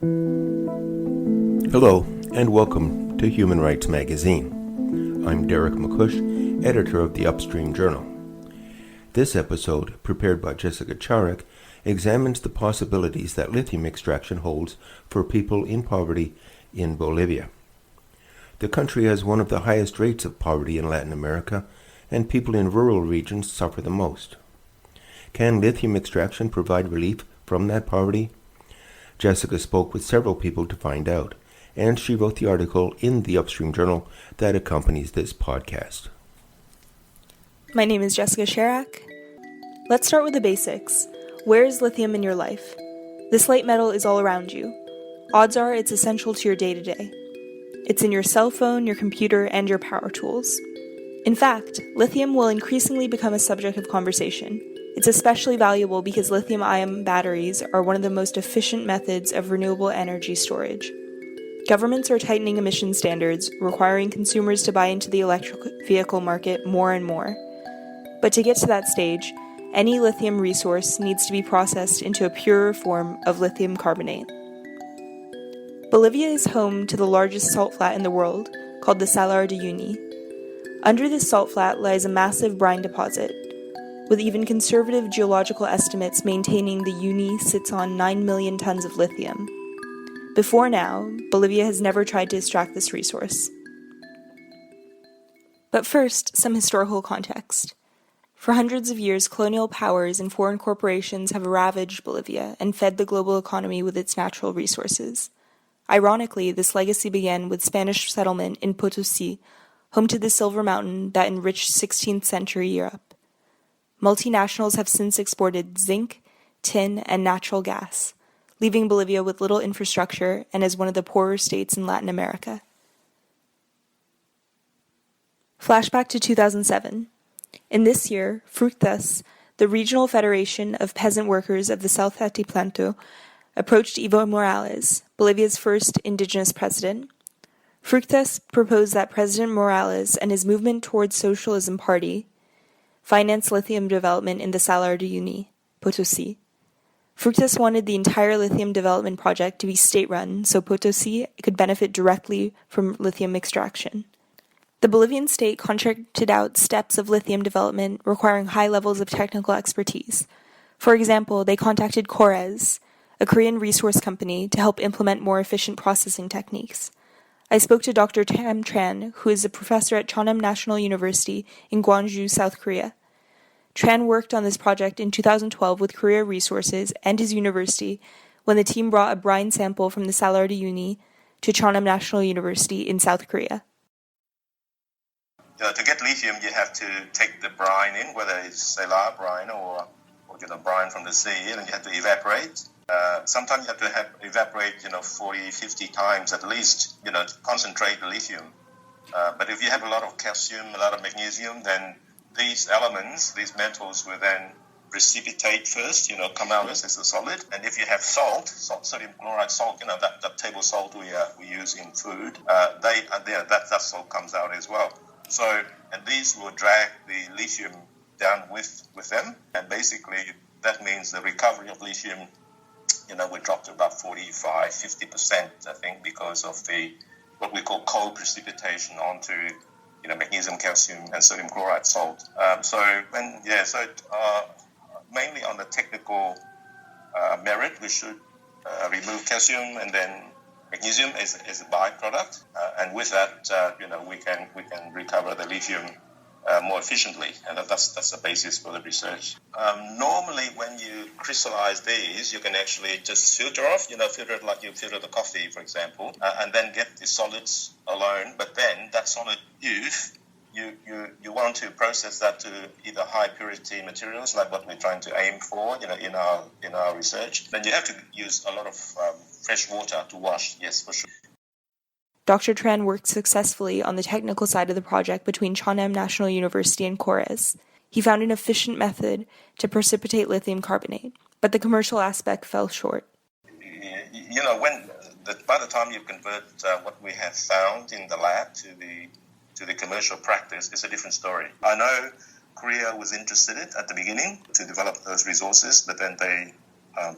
Hello, and welcome to Human Rights Magazine. I'm Derek McCush, editor of the Upstream Journal. This episode, prepared by Jessica Charek, examines the possibilities that lithium extraction holds for people in poverty in Bolivia. The country has one of the highest rates of poverty in Latin America, and people in rural regions suffer the most. Can lithium extraction provide relief from that poverty? Jessica spoke with several people to find out, and she wrote the article in the Upstream Journal that accompanies this podcast. My name is Jessica Charek. Let's start with the basics. Where is lithium in your life? This light metal is all around you. Odds are it's essential to your day-to-day. It's in your cell phone, your computer, and your power tools. In fact, lithium will increasingly become a subject of conversation. It's especially valuable because lithium-ion batteries are one of the most efficient methods of renewable energy storage. Governments are tightening emission standards, requiring consumers to buy into the electric vehicle market more and more. But to get to that stage, any lithium resource needs to be processed into a purer form of lithium carbonate. Bolivia is home to the largest salt flat in the world, called the Salar de Uyuni. Under this salt flat lies a massive brine deposit, with even conservative geological estimates maintaining the Uyuni sits on 9 million tons of lithium. Before now, Bolivia has never tried to extract this resource. But first, some historical context. For hundreds of years, colonial powers and foreign corporations have ravaged Bolivia and fed the global economy with its natural resources. Ironically, this legacy began with Spanish settlement in Potosí, home to the Silver Mountain that enriched 16th century Europe. Multinationals have since exported zinc, tin, and natural gas, leaving Bolivia with little infrastructure and as one of the poorer states in Latin America. Flashback to 2007. In this year, Fructas, the Regional Federation of Peasant Workers of the South Altiplano, approached Evo Morales, Bolivia's first indigenous president. Fructas proposed that President Morales and his movement towards socialism party finance lithium development in the Salar de Uyuni, Potosí. Fructas wanted the entire lithium development project to be state-run so Potosí could benefit directly from lithium extraction. The Bolivian state contracted out steps of lithium development requiring high levels of technical expertise. For example, they contacted Corres, a Korean resource company, to help implement more efficient processing techniques. I spoke to Dr. Tam Tran, who is a professor at Cheonam National University in Gwangju, South Korea. Tran worked on this project in 2012 with Korea Resources and his university when the team brought a brine sample from the Salar de Uyuni to Cheonam National University in South Korea. To get lithium, you have to take the brine in, whether it's salar brine or brine from the sea, and you have to evaporate. Sometimes you have to evaporate, 40, 50 times at least, to concentrate the lithium. But if you have a lot of calcium, a lot of magnesium, then these elements, these metals will then precipitate first, come out as a solid. And if you have salt, sodium chloride salt, that table salt we use in food, that salt comes out as well. So, and these will drag the lithium down with them. And basically, that means the recovery of lithium, we dropped to about 45, 50%, I think, because of what we call cold precipitation onto, magnesium, calcium, and sodium chloride salt. Mainly on the technical merit, we should remove calcium and then magnesium as a byproduct. And with that, we can recover the lithium more efficiently, and that's the basis for the research. Normally, when you crystallize these, you can actually just filter off, filter it like you filter the coffee, for example, and then get the solids alone. But then that solid, if you want to process that to either high purity materials, like what we're trying to aim for, in our research, then you have to use a lot of fresh water to wash. Yes, for sure. Dr. Tran worked successfully on the technical side of the project between Cheonam National University and Corres. He found an efficient method to precipitate lithium carbonate, but the commercial aspect fell short. By the time you convert what we have found in the lab to the commercial practice, it's a different story. I know Korea was interested at the beginning to develop those resources, but then they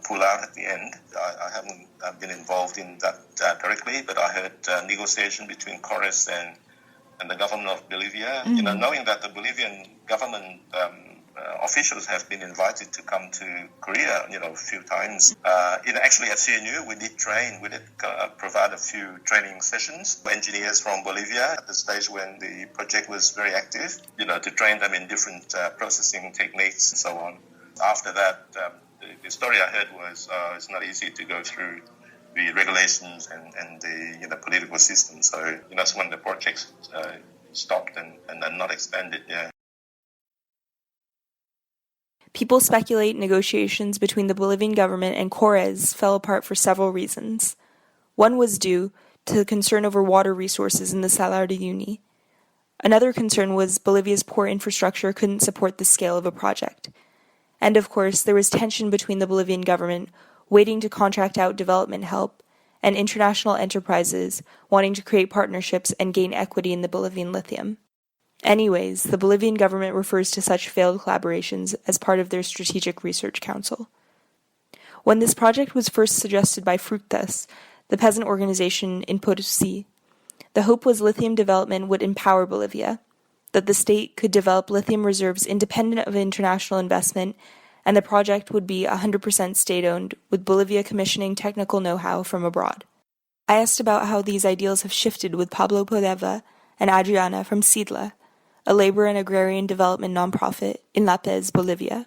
pull out at the end. I haven't been involved in that directly, but I heard negotiation between Corres and the government of Bolivia. Mm-hmm. Knowing that the Bolivian government officials have been invited to come to Korea, a few times. Actually at CNU, we did provide a few training sessions for engineers from Bolivia at the stage when the project was very active, to train them in different processing techniques and so on. After that, the story I heard was it's not easy to go through the regulations and the political system. So that's when the projects stopped and not expanded. Yeah. People speculate negotiations between the Bolivian government and Corres fell apart for several reasons. One was due to the concern over water resources in the Salar de Uyuni. Another concern was Bolivia's poor infrastructure couldn't support the scale of a project. And of course, there was tension between the Bolivian government waiting to contract out development help and international enterprises wanting to create partnerships and gain equity in the Bolivian lithium. Anyways, the Bolivian government refers to such failed collaborations as part of their Strategic Research Council. When this project was first suggested by Fructas, the peasant organization in Potosí, the hope was lithium development would empower Bolivia, that the state could develop lithium reserves independent of international investment, and the project would be 100% state-owned, with Bolivia commissioning technical know-how from abroad. I asked about how these ideals have shifted with Pablo Podeva and Adriana from SIDLA, a labor and agrarian development nonprofit in La Paz, Bolivia.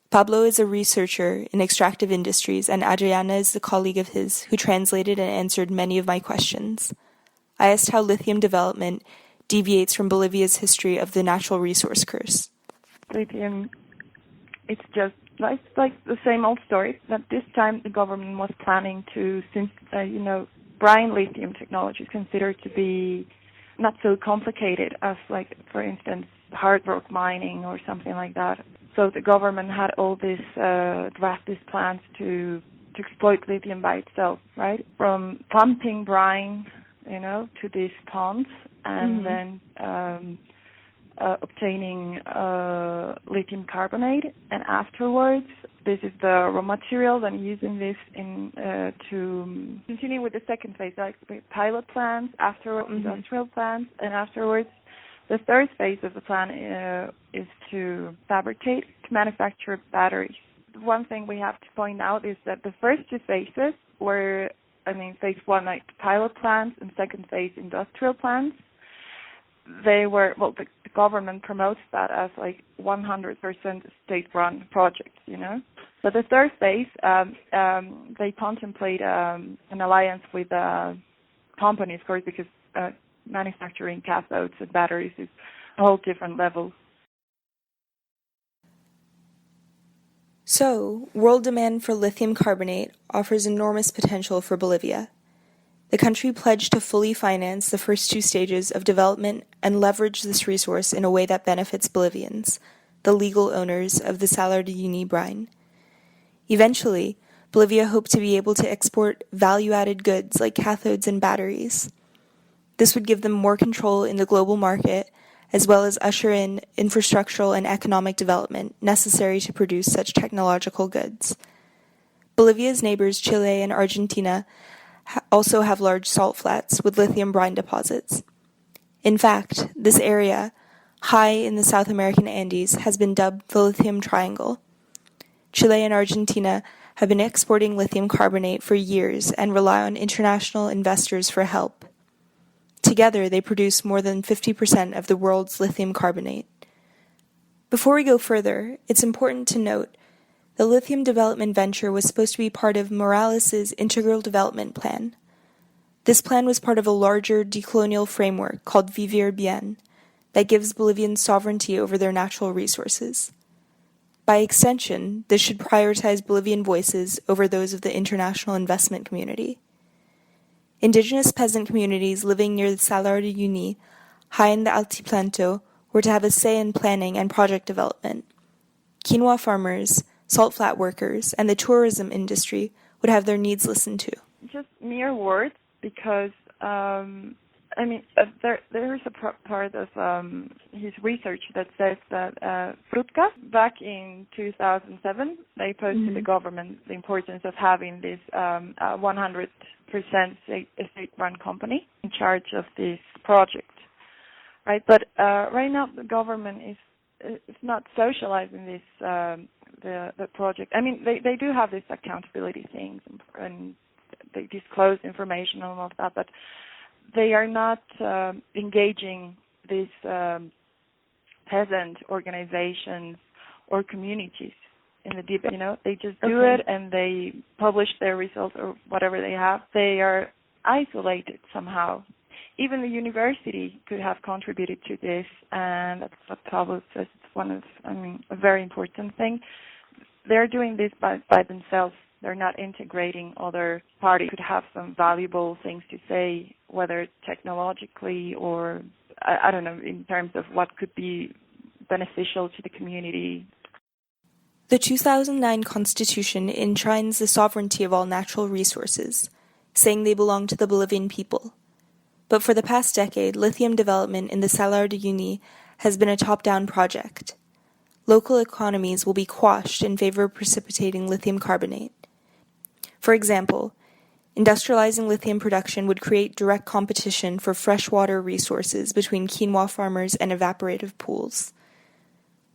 Pablo is a researcher in extractive industries, and Adriana is a colleague of his who translated and answered many of my questions. I asked how lithium development deviates from Bolivia's history of the natural resource curse. Lithium, it's just like the same old story, that this time the government was planning to, since, brine lithium technology is considered to be not so complicated as, like, for instance, hard rock mining or something like that. So the government had all these drastic plans to exploit lithium by itself, right? From pumping brine, to these ponds, and then obtaining lithium carbonate, and afterwards, this is the raw material, and using this to continue with the second phase, like pilot plants, afterwards industrial plants, and afterwards the third phase of the plan is to manufacture batteries. One thing we have to point out is that the first two phases were, phase one, like pilot plants, and second phase, industrial plants. They were, the government promotes that as like 100% state-run projects, But the third phase, they contemplate an alliance with companies, of course, because manufacturing cathodes and batteries is a whole different level. So, world demand for lithium carbonate offers enormous potential for Bolivia. The country pledged to fully finance the first two stages of development and leverage this resource in a way that benefits Bolivians, the legal owners of the Salar de Uyuni brine. Eventually, Bolivia hoped to be able to export value-added goods like cathodes and batteries. This would give them more control in the global market, as well as usher in infrastructural and economic development necessary to produce such technological goods. Bolivia's neighbors Chile and Argentina also have large salt flats with lithium brine deposits. In fact, this area, high in the South American Andes, has been dubbed the Lithium Triangle. Chile and Argentina have been exporting lithium carbonate for years and rely on international investors for help. Together, they produce more than 50% of the world's lithium carbonate. Before we go further, it's important to note the lithium development venture was supposed to be part of Morales' Integral Development Plan. This plan was part of a larger decolonial framework called Vivir Bien that gives Bolivians sovereignty over their natural resources. By extension, this should prioritize Bolivian voices over those of the international investment community. Indigenous peasant communities living near the Salar de Uyuni, high in the Altiplano, were to have a say in planning and project development. Quinoa farmers, salt flat workers, and the tourism industry would have their needs listened to. Just mere words, because I mean, there is a part of his research that says that Frutka, back in 2007, they posed to the government the importance of having this 100% state-run company in charge of this project, right? But right now, the government is not socializing this the project. I mean, they do have this accountability things and they disclose information and all of that, but they are not engaging these peasant organizations or communities in the deep. They just do it and they publish their results or whatever they have. They are isolated somehow. Even the university could have contributed to this, and that's what Pablo says. It's one of, a very important thing. They're doing this by themselves. They're not integrating other parties who could have some valuable things to say, whether technologically or, I don't know, in terms of what could be beneficial to the community. The 2009 Constitution enshrines the sovereignty of all natural resources, saying they belong to the Bolivian people. But for the past decade, lithium development in the Salar de Uyuni has been a top-down project. Local economies will be quashed in favor of precipitating lithium carbonate. For example, industrializing lithium production would create direct competition for freshwater resources between quinoa farmers and evaporative pools.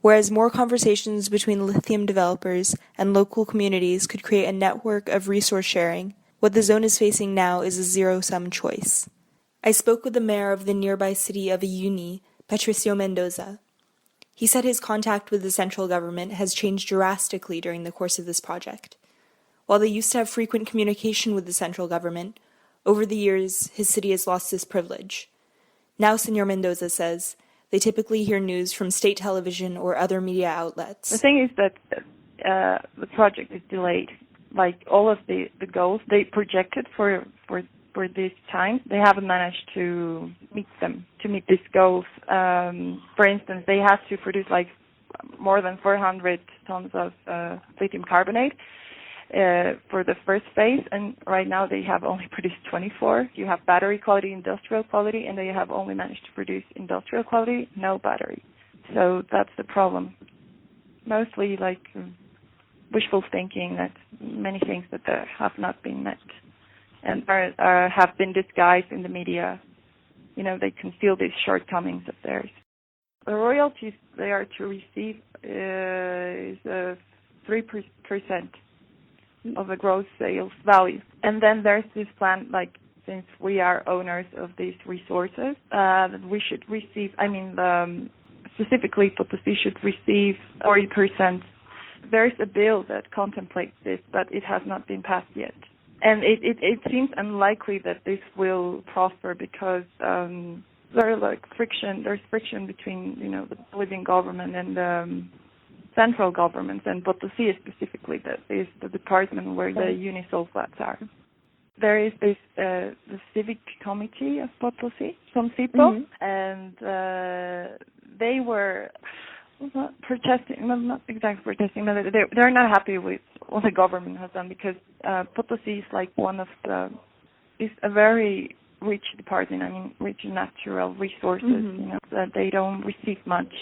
Whereas more conversations between lithium developers and local communities could create a network of resource sharing, what the zone is facing now is a zero-sum choice. I spoke with the mayor of the nearby city of Uyuni, Patricio Mendoza. He said his contact with the central government has changed drastically during the course of this project. While they used to have frequent communication with the central government, over the years his city has lost this privilege. Now, Senor Mendoza says, they typically hear news from state television or other media outlets. The thing is that the project is delayed. Like all of the goals they projected for this time, they haven't managed to meet these goals. For instance, they have to produce like more than 400 tons of lithium carbonate for the first phase, and right now they have only produced 24. You have battery quality, industrial quality, and they have only managed to produce industrial quality, no battery. So that's the problem. Mostly like wishful thinking, that many things that have not been met and have been disguised in the media. They conceal these shortcomings of theirs. The royalties they are to receive is 3% of the gross sales value. And then there's this plan, like, since we are owners of these resources, that we should receive, specifically Potosí should receive 40%. There's a bill that contemplates this, but it has not been passed yet. And it seems unlikely that this will prosper because there's friction between, the Bolivian government and the central governments, and Potosí specifically, that is the department where the unisulfates are. There is this the civic committee of Potosí, some people, and they were protesting, not exactly protesting, but they're not happy with what the government has done, because Potosí is like is a very rich department, rich in natural resources, that they don't receive much.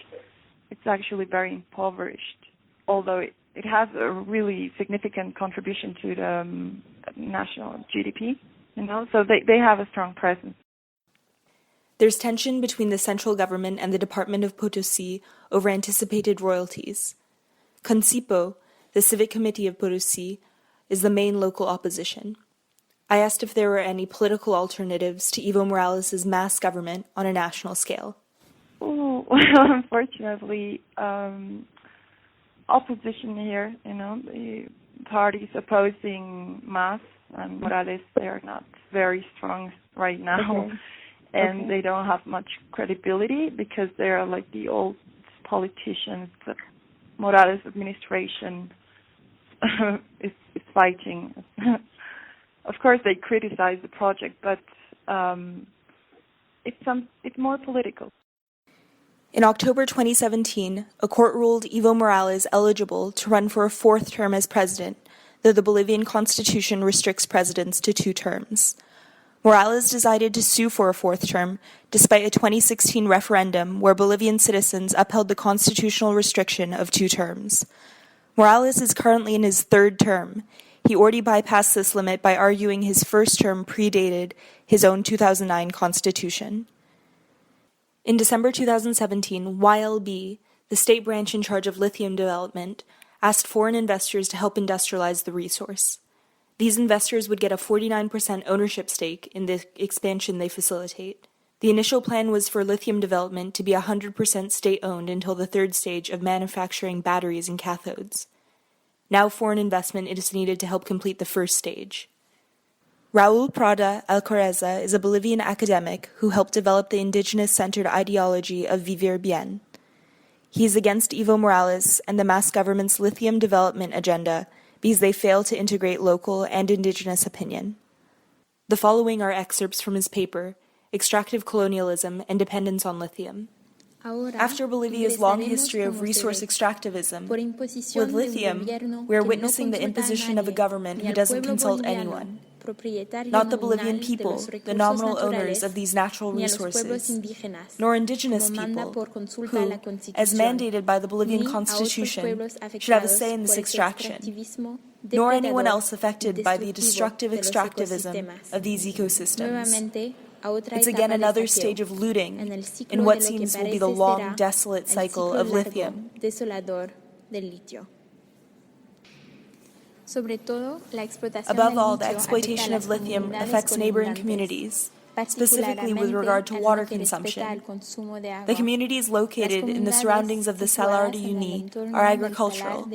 It's actually very impoverished, although it has a really significant contribution to the national GDP, so they have a strong presence. There's tension between the central government and the Department of Potosí over anticipated royalties. Concipo, the civic committee of Potosí, is the main local opposition. I asked if there were any political alternatives to Evo Morales' mass government on a national scale. Well, unfortunately, opposition here, the parties opposing Mas and Morales, they are not very strong right now. And they don't have much credibility because they are like the old politicians that Morales' administration is fighting. Of course, they criticize the project, but it's more political. In October 2017, a court ruled Evo Morales eligible to run for a fourth term as president, though the Bolivian constitution restricts presidents to 2 terms. Morales decided to sue for a fourth term, despite a 2016 referendum where Bolivian citizens upheld the constitutional restriction of 2 terms. Morales is currently in his 3rd term. He already bypassed this limit by arguing his first term predated his own 2009 constitution. In December 2017, YLB, the state branch in charge of lithium development, asked foreign investors to help industrialize the resource. These investors would get a 49% ownership stake in the expansion they facilitate. The initial plan was for lithium development to be 100% state-owned until the 3rd stage of manufacturing batteries and cathodes. Now foreign investment is needed to help complete the 1st stage. Raul Prada Alcoreza is a Bolivian academic who helped develop the indigenous-centered ideology of Vivir Bien. He is against Evo Morales and the mass government's lithium development agenda because they fail to integrate local and indigenous opinion. The following are excerpts from his paper, Extractive Colonialism and Dependence on Lithium. After Bolivia's long history of resource extractivism, with lithium, we are witnessing the imposition of a government who doesn't consult anyone. Not the Bolivian people, the nominal owners of these natural resources, nor indigenous people, who, as mandated by the Bolivian Constitution, should have a say in this extraction, nor anyone else affected by the destructive extractivism of these ecosystems. It's again another stage of looting in what seems will be the long, desolate cycle of lithium. Above all, the exploitation of lithium affects neighboring communities, specifically with regard to water consumption. The communities located in the surroundings of the Salar de Uyuni are agricultural.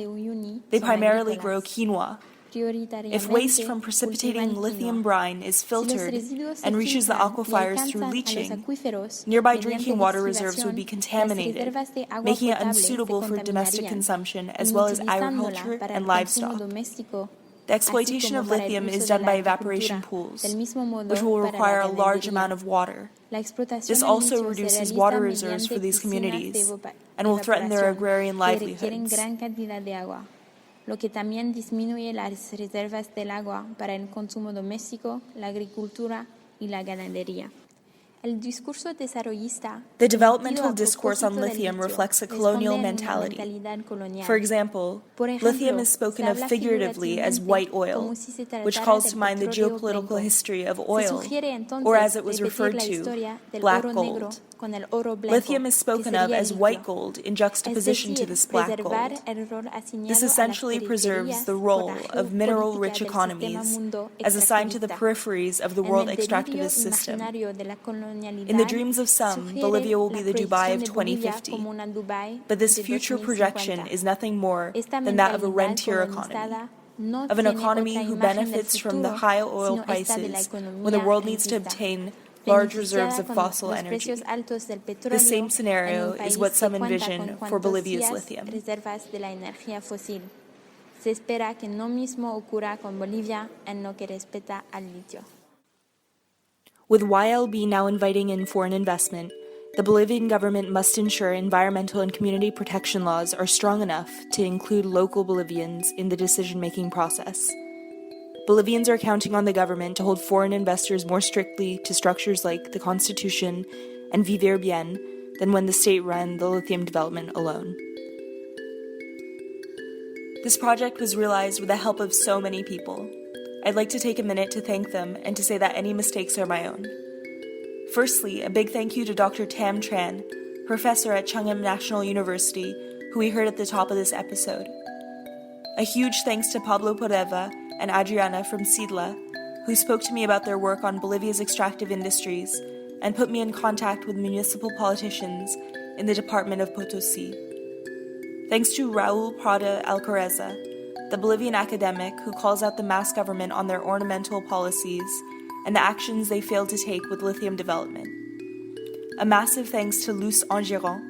They primarily grow quinoa. If waste from precipitating lithium brine is filtered and reaches the aquifers through leaching, nearby drinking water reserves would be contaminated, making it unsuitable for domestic consumption as well as agriculture and livestock. The exploitation of lithium is done by evaporation pools, which will require a large amount of water. This also reduces water reserves for these communities and will threaten their agrarian livelihoods. Lo que también disminuye las reservas del agua para el consumo doméstico, la agricultura y la ganadería. The developmental discourse on lithium reflects a colonial mentality. For example, lithium is spoken of figuratively as white oil, which calls to mind the geopolitical history of oil, or as it was referred to, black gold. Lithium is spoken of as white gold in juxtaposition to this black gold. This essentially preserves the role of mineral-rich economies as assigned to the peripheries of the world extractivist system. In the dreams of some, Bolivia will be the Dubai of 2050, but this future projection is nothing more than that of a rentier economy, of an economy who benefits from the high oil prices when the world needs to obtain large reserves of fossil energy. The same scenario is what some envision for Bolivia's lithium. Se espera que lo mismo ocurra con Bolivia en lo que respecta al litio. With YLB now inviting in foreign investment, the Bolivian government must ensure environmental and community protection laws are strong enough to include local Bolivians in the decision-making process. Bolivians are counting on the government to hold foreign investors more strictly to structures like the Constitution and Vivir Bien than when the state ran the lithium development alone. This project was realized with the help of so many people. I'd like to take a minute to thank them and to say that any mistakes are my own. Firstly, a big thank you to Dr. Tam Tran, professor at Chungham National University, who we heard at the top of this episode. A huge thanks to Pablo Poreva and Adriana from SIDLA, who spoke to me about their work on Bolivia's extractive industries and put me in contact with municipal politicians in the department of Potosí. Thanks to Raul Prada Alcoreza, the Bolivian academic who calls out the mass government on their ornamental policies and the actions they failed to take with lithium development. A massive thanks to Luz Angiron,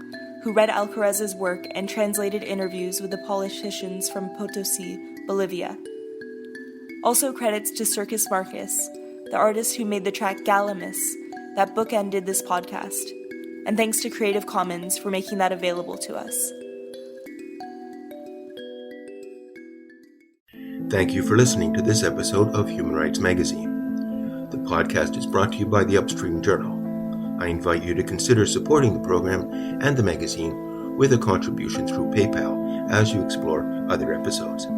who read Alcoreza's work and translated interviews with the politicians from Potosí, Bolivia. Also credits to Circus Marcus, the artist who made the track Galamus that bookended this podcast, and thanks to Creative Commons for making that available to us. Thank you for listening to this episode of Human Rights Magazine. The The podcast is brought to you by the Upstream Journal. I invite you to consider supporting the program and the magazine with a contribution through PayPal as you explore other episodes.